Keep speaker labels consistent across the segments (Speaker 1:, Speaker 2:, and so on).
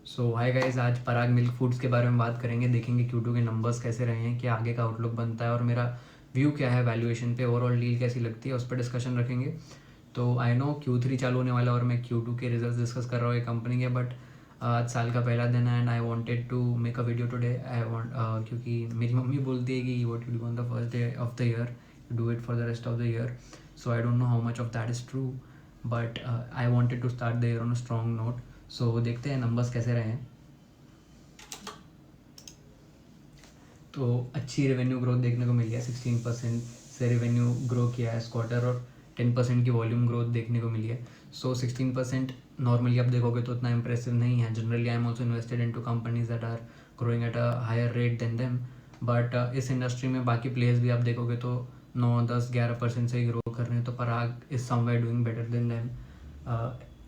Speaker 1: सो hi guys, आज पराग milk foods के बारे में बात करेंगे। देखेंगे Q2 के नंबर्स कैसे रहे हैं, क्या आगे का आउटलुक बनता है और मेरा व्यू क्या है वैल्यूएशन पे, ओवरऑल डील कैसी लगती है उस पर डिस्कशन रखेंगे। तो आई नो Q3 चालू होने वाला है और मैं Q2 के रिजल्ट्स डिस्कस कर रहा हूँ कंपनी के, बट आज साल का पहला दिन है and I wanted to make a video today. I want क्योंकि मेरी मम्मी बोलती है कि what you do on the first day of the year, you do it for the rest of the year. So I don't know how much of that is true, but I wanted to start the year on a strong note. So देखते हैं numbers कैसे रहे हैं। तो अच्छी revenue growth देखने को मिली है, 16% से रेवेन्यू ग्रो किया है इस क्वार्टर और 10% की वॉल्यूम ग्रोथ देखने को मिली है। सो 16% नॉर्मली आप देखोगे तो उतना इंप्रेसिव नहीं है। Generally I am also invested in two companies that are growing at a higher rate than them, but इस इंडस्ट्री में बाकी प्लेयर्स भी आप देखोगे तो 9, 10, 11% से ही ग्रो कर रहे हैं, तो Parag is somewhere doing better than them.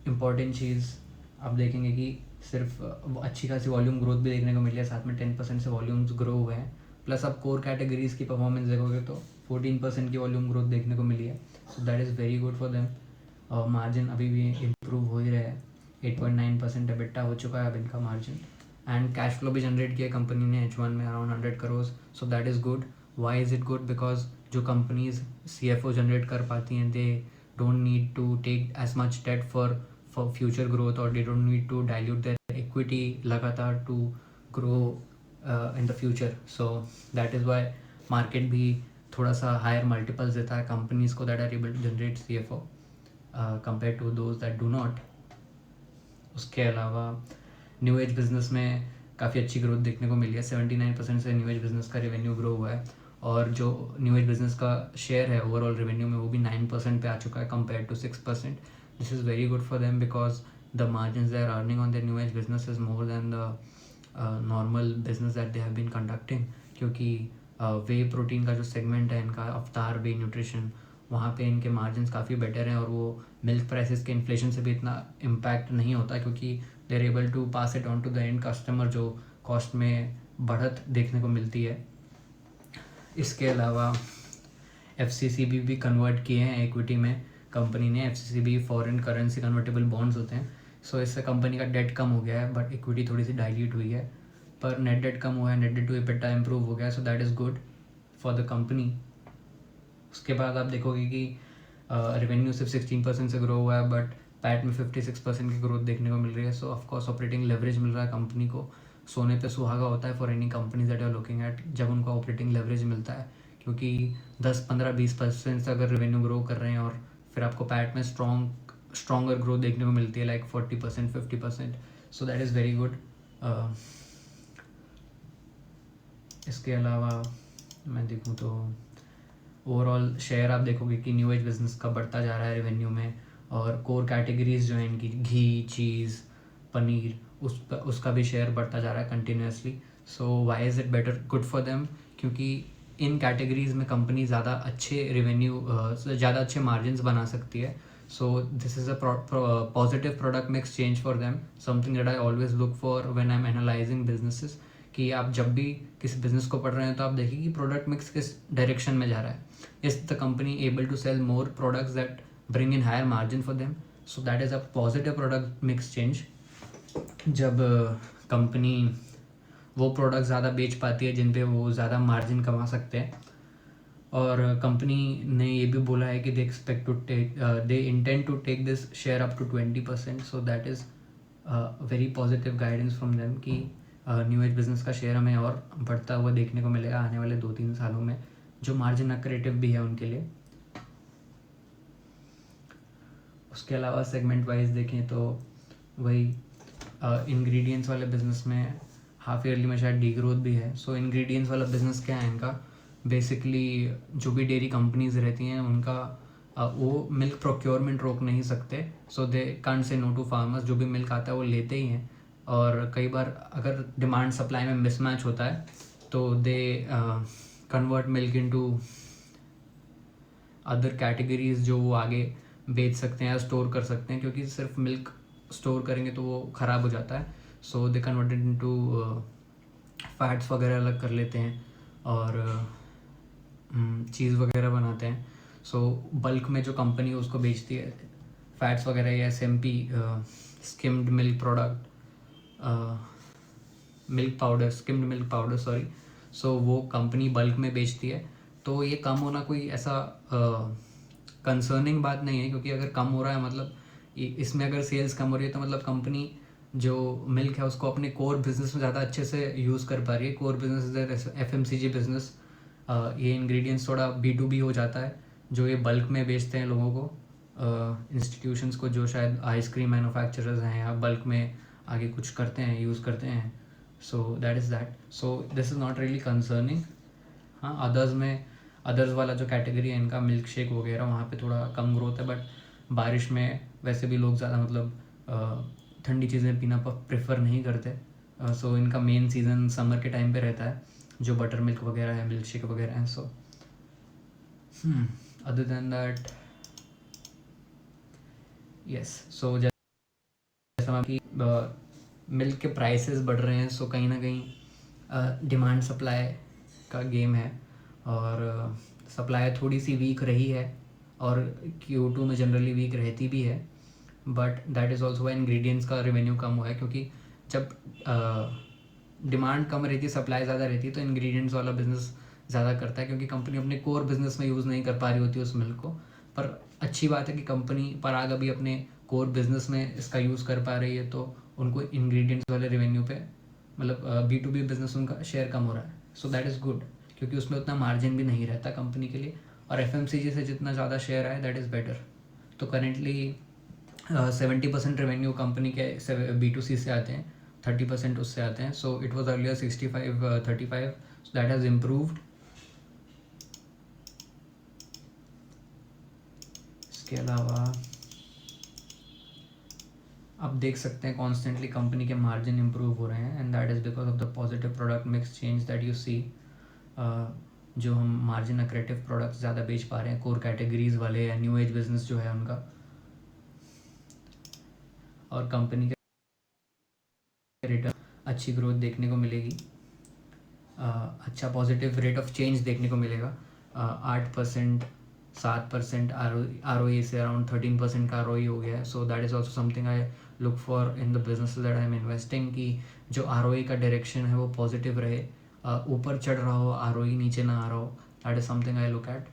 Speaker 1: Important चीज़ आप देखेंगे कि सिर्फ अच्छी खासी वॉल्यूम ग्रोथ भी देखने को मिली है, साथ में 10% से वॉल्यूम्स ग्रो हुए हैं। प्लस आप कोर कैटेगरीज की परफॉर्मेंस देखोगे तो 14% की वॉल्यूम ग्रोथ देखने को मिली है। So that is very good for them. और मार्जिन अभी भी इम्प्रूव हो ही रहा है, 8.9% एबिटा हो चुका है अब इनका मार्जिन। एंड कैश फ्लो भी जनरेट किया कंपनी ने H1 में around 100 crore. So that is good. Why is it good? Because जो कंपनीज CFO जनरेट कर पाती हैं, they don't need to take as much debt for future growth, और they don't need to dilute their equity लगातार to grow in the future. So that is why market भी थोड़ा सा higher multiples देता है कंपनीज को that are able to generate CFO compare to those that do not. उसके अलावा new age business में काफ़ी अच्छी ग्रोथ देखने को मिली है, 79% से न्यू एज बिजनेस का रेवेन्यू ग्रो हुआ है। और जो न्यू एज बिजनेस का शेयर है ओवरऑल रेवेन्यू में, वो भी 9% पे आ चुका है compare to 6%। This is very good for them because the margin they are earning on the new age business is more than the normal business that they have been conducting. क्योंकि वे protein का जो segment है इनका, अवतार वे nutrition, वहाँ पे इनके मार्जिन्स काफ़ी बेटर हैं और वो मिल्क प्राइसेस के इन्फ्लेशन से भी इतना इम्पैक्ट नहीं होता, क्योंकि they are able to pass it on to the end customer, जो कॉस्ट में बढ़त देखने को मिलती है। इसके अलावा FCCB भी कन्वर्ट किए हैं इक्विटी में कंपनी ने। FCCB foreign currency convertible bonds होते हैं। सो इससे कंपनी का डेट कम हो गया है, बट इक्विटी थोड़ी सी डाइल्यूट हुई है, पर नेट डेट कम हुआ है, net debt to EBITDA improve हो गया। So that is good for the company. उसके बाद आप देखोगे कि रेवेन्यू सिर्फ 16% से ग्रो हुआ है, बट पैट में 56% की ग्रोथ देखने को मिल रही है। सो ऑफकोर्स ऑपरेटिंग लेवरेज मिल रहा है कंपनी को। सोने पे सुहागा होता है for any company that are looking at, जब उनका ऑपरेटिंग लेवरेज मिलता है, क्योंकि 10, 15, 20% से अगर रेवेन्यू ग्रो कर रहे हैं और फिर आपको पैट में स्ट्रॉन्गर ग्रोथ देखने को मिलती है, like 40%, 50%। So that is very good. इसके अलावा मैं देखूँ तो ओवरऑल शेयर आप देखोगे कि न्यू एज बिजनेस का बढ़ता जा रहा है रेवेन्यू में, और कोर कैटेगरीज जो है इनकी, घी, चीज़, पनीर, उसका भी शेयर बढ़ता जा रहा है continuously. So why is it better good for them? क्योंकि इन कैटेगरीज में कंपनी ज़्यादा अच्छे रेवेन्यू, ज़्यादा अच्छे मार्जिन बना सकती है। So this is a positive product mix change for them, something that I always look for when I am analysing businesses. कि आप जब भी किसी बिजनेस को पढ़ रहे हैं तो आप देखिए कि प्रोडक्ट मिक्स किस डायरेक्शन में जा रहा है। Is the company able to sell more products that bring in higher margin for them? So that is a positive product mix change। जब कंपनी वो प्रोडक्ट ज़्यादा बेच पाती है जिन पे वो ज़्यादा मार्जिन कमा सकते हैं, और कंपनी ने ये भी बोला है कि they intend to take this share up to 20%। So that is very positive guidance from them कि न्यू एज बिजनेस का शेयर हमें और बढ़ता हुआ देखने को मिलेगा आने वाले 2-3 सालों में, जो मार्जिन अक्रेटिव भी है उनके लिए। उसके अलावा सेगमेंट वाइज देखें तो वही इंग्रेडिएंट्स वाले बिजनेस में हाफ ईयरली में शायद डी ग्रोथ भी है। सो इंग्रेडिएंट्स वाला बिजनेस क्या है इनका? बेसिकली जो भी डेयरी कंपनीज रहती हैं उनका वो मिल्क प्रोक्योरमेंट रोक नहीं सकते। So they can't say no to farmers, जो भी मिल्क आता है वो लेते ही हैं। और कई बार अगर डिमांड सप्लाई में मिसमैच होता है तो they convert milk into other categories जो वो आगे बेच सकते हैं या स्टोर कर सकते हैं, क्योंकि सिर्फ मिल्क स्टोर करेंगे तो वो ख़राब हो जाता है। सो दे कन्वर्टेड इनटू फैट्स वगैरह अलग कर लेते हैं और चीज़ वगैरह बनाते हैं। सो बल्क में जो कंपनी उसको बेचती है फैट्स वगैरह या SMP skimmed milk product, milk powder, skimmed milk powder sorry, so वो कंपनी बल्क में बेचती है। तो ये कम होना कोई ऐसा कंसर्निंग बात नहीं है, क्योंकि अगर कम हो रहा है मतलब इसमें अगर सेल्स कम हो रही है तो मतलब कंपनी जो मिल्क है उसको अपने कोर बिजनेस में ज़्यादा अच्छे से यूज़ कर पा रही है। कोर बिजनेस FMCG बिजनेस, ये इंग्रेडिएंट्स थोड़ा B2B हो जाता है, जो ये बल्क में बेचते हैं लोगों को, इंस्टीट्यूशंस को जो शायद आइसक्रीम मैन्युफैक्चरर्स हैं या बल्क में आगे कुछ करते हैं, यूज़ करते हैं। सो that is that, so this is not really concerning. हाँ, अदर्स वाला जो कैटेगरी है इनका, मिल्क शेक वगैरह, वहाँ पे थोड़ा कम ग्रोथ है। बट बारिश में वैसे भी लोग ज़्यादा मतलब ठंडी चीज़ें पीना प्रेफर नहीं करते। सो इनका मेन सीज़न समर के टाइम पे रहता है, जो बटर मिल्क वगैरह है, मिल्क शेक वगैरह हैं। So other than that yes, so जैसा कि मिल्क के प्राइसेस बढ़ रहे हैं, सो कहीं ना कहीं डिमांड सप्लाई का गेम है, और सप्लाई थोड़ी सी वीक रही है, और Q2 में जनरली वीक रहती भी है। But that is also why ingredients का रेवेन्यू कम हुआ है, क्योंकि जब डिमांड कम रहती है, सप्लाई ज़्यादा रहती है, तो इंग्रेडिएंट्स वाला बिजनेस ज़्यादा करता है, क्योंकि कंपनी अपने कोर बिजनेस में यूज़ नहीं कर पा रही होती है उस मिल्क को। पर अच्छी बात है कि कंपनी पराग अभी अपने कोर बिजनेस में इसका यूज़ कर पा रही है, तो उनको इंग्रेडिएंट्स वाले रेवेन्यू पे मतलब B2B बिजनेस उनका शेयर कम हो रहा है। सो दैट इज़ गुड, क्योंकि उसमें उतना मार्जिन भी नहीं रहता कंपनी के लिए, और FMCG से जितना ज़्यादा शेयर आए दैट इज़ बेटर। तो करेंटली 70% रेवेन्यू कंपनी के B2C से आते हैं, 30% उससे आते हैं। So it was earlier 65-35, so that has improved. इसके अलावा आप देख सकते हैं कॉन्स्टेंटली कंपनी के मार्जिन इंप्रूव हो रहे हैं, and that is because of the positive product mix change that you see. जो हम मार्जिन अक्रेटिव प्रोडक्ट्स ज़्यादा बेच पा रहे हैं, कोर कैटेगरीज वाले या न्यू एज बिजनेस जो है उनका, और कंपनी के रिटर्न अच्छी ग्रोथ देखने को मिलेगी, अच्छा पॉजिटिव रेट ऑफ चेंज देखने को मिलेगा। 8%, 7% ROE से अराउंड 13% का ROE हो गया है। So that is also something I look for in the business that I am investing, कि जो ROE का डायरेक्शन है वो पॉजिटिव रहे, ऊपर चढ़ रहा हो, ROE नीचे ना आ रहा हो। That is something I look at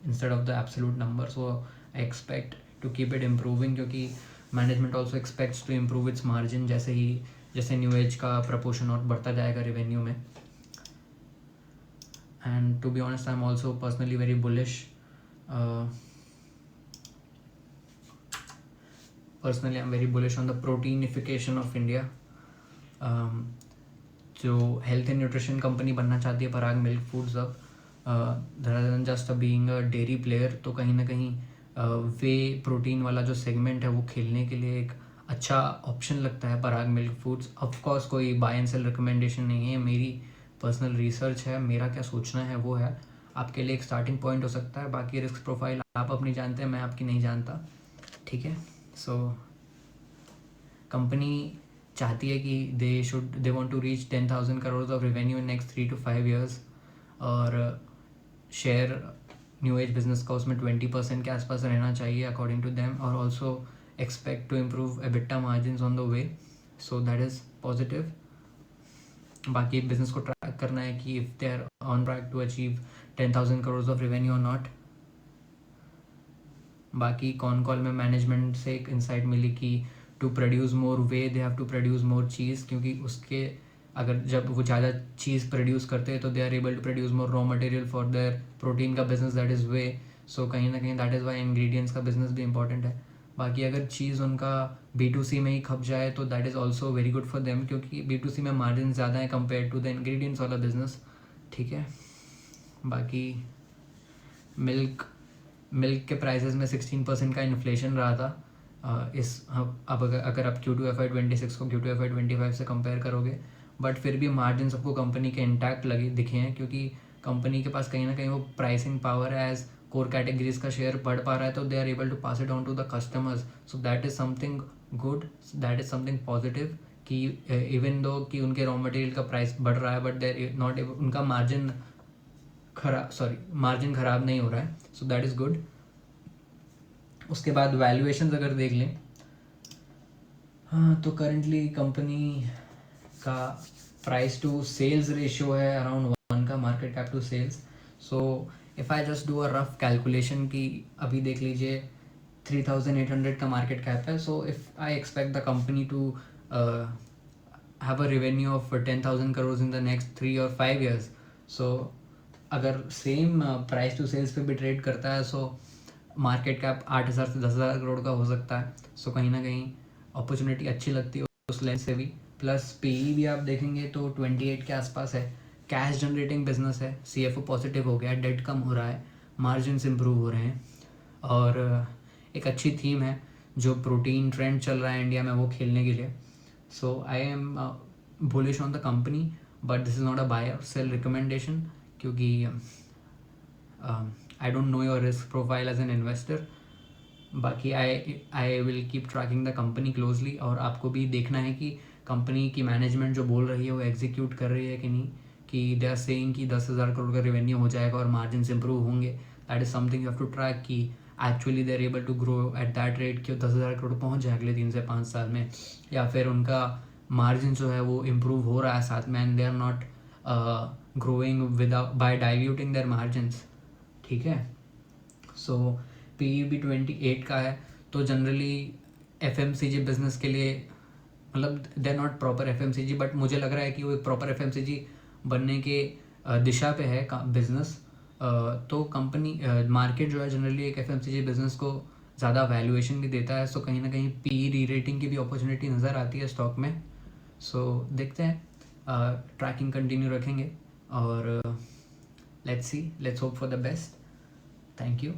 Speaker 1: instead of the absolute number. So I expect to keep it improving, क्योंकि management also expects to improve its margin जैसे न्यू एज का प्रपोर्शन और बढ़ता जाएगा रेवेन्यू में। And to be honest, I'm also personally very bullish. Personally, I'm very bullish on the proteinification of India. जो health and nutrition company बनना चाहती है पराग मिल्क फूड्स अब, rather than just being a dairy player, तो कहीं ना कहीं वे protein वाला जो सेगमेंट है वो खेलने के लिए एक अच्छा ऑप्शन लगता है पराग मिल्क फूड्स। ऑफकोर्स कोई बाय एंड सेल रिकमेंडेशन नहीं है, मेरी पर्सनल रिसर्च है, मेरा क्या सोचना है वो है, आपके लिए एक स्टार्टिंग पॉइंट हो सकता है। बाकी रिस्क प्रोफाइल आप अपनी जानते हैं, मैं आपकी नहीं जानता, ठीक है। सो कंपनी चाहती है कि they want to reach 10,000 crore of revenue in next 3 to 5 years, और शेयर न्यू एज बिजनेस का उसमें 20% के आसपास रहना चाहिए अकॉर्डिंग टू देम, और also expect to improve EBITDA margin on the way. So that is positive. बाकी बिजनेस को ट्रैक करना है कि if they are on track to achieve 10,000 crore of revenue और नॉट। बाकी कॉन कॉल में मैनेजमेंट से एक इंसाइट मिली कि to produce more whey they have to produce more cheese, क्योंकि उसके अगर जब वो ज़्यादा चीज़ प्रोड्यूस करते हैं तो they are able to produce more raw material for their protein का business, that is way. So कहीं ना कहीं दैट इज़ वाई इंग्रेडिएंट्स का बिजनेस भी इंपॉर्टेंट है। बाकी अगर चीज़ उनका B2C में ही खप जाए तो that is also very good for them, क्योंकि B2C में मार्जिन ज़्यादा है कंपेयर टू द इंग्रेडिएंट्स वाला बिजनेस, ठीक है। बाकी मिल्क के प्राइसेस में 16% का इन्फ्लेशन रहा था। अब अगर आप Q2 FY26 को Q2 FY25 से कंपेयर करोगे, बट फिर भी मार्जिन सबको कंपनी के इंटैक्ट दिखे हैं, क्योंकि कंपनी के पास कहीं ना कहीं वो प्राइसिंग पावर है, एज कोर कैटेगरीज का शेयर बढ़ पा रहा है, तो they are able to pass it on to the customers. So that is something good, that is something positive, कि इवन दो कि उनके रॉ मटेरियल का प्राइस बढ़ रहा है, बट देर नॉट उनका मार्जिन ख़राब नहीं हो रहा है। So that is good. उसके बाद वैल्यूएशंस अगर देख लें, हाँ, तो करंटली कंपनी का प्राइस टू सेल्स रेशियो है अराउंड 1 का, market cap to sales. So if I just do a rough calculation कि अभी देख लीजिए 3,800 का मार्केट कैप है. So if I expect the company to have a revenue of 10,000 crore in the next 3 और 5 years. सो अगर सेम प्राइस टू सेल्स पे भी ट्रेड करता है, सो मार्केट कैप 8,000 से 10,000 करोड़ का हो सकता है. सो कहीं ना कहीं अपॉर्चुनिटी अच्छी लगती है उस लेंस से भी. प्लस पीई भी आप देखेंगे तो 28 के आसपास है. कैश जनरेटिंग बिजनेस है, सीएफओ पॉजिटिव हो गया, डेट कम हो रहा है, मार्जिन इम्प्रूव हो रहे हैं, और एक अच्छी थीम है जो प्रोटीन ट्रेंड चल रहा है इंडिया में वो खेलने के लिए. So I am bullish on the company, but this is not a buy और सेल रिकमेंडेशन, क्योंकि I don't know your risk profile as an investor. बाकी I will keep tracking the company closely, और आपको भी देखना है कि company की मैनेजमेंट जो बोल रही है वो एग्जीक्यूट कर रही है कि नहीं. कि दे आर सेइंग कि 10,000 करोड़ का रेवेन्यू हो जाएगा और मार्जिन इंप्रूव होंगे. That is something you have to track कि actually they are able to grow at that rate कि 10,000 करोड़ पहुंच जाए अगले 3 से 5 साल में, या फिर उनका मार्जिन जो है वो इम्प्रूव हो रहा है साथ में, and they are not growing without by diluting their margins. ठीक है. सो पी भी 28 का है. तो जनरली एफ बिजनेस के लिए, मतलब they are not proper F but मुझे लग रहा है कि वो एक प्रॉपर एफ बनने के दिशा पे है बिजनेस. तो कंपनी मार्केट जो है जनरली एक एफ बिजनेस को ज़्यादा वैल्यूएशन भी देता है. सो कहीं ना कहीं पी री रेटिंग की भी अपॉर्चुनिटी नज़र आती है स्टॉक में. सो देखते हैं, ट्रैकिंग कंटिन्यू रखेंगे, और let's see, let's hope for the best. Thank you.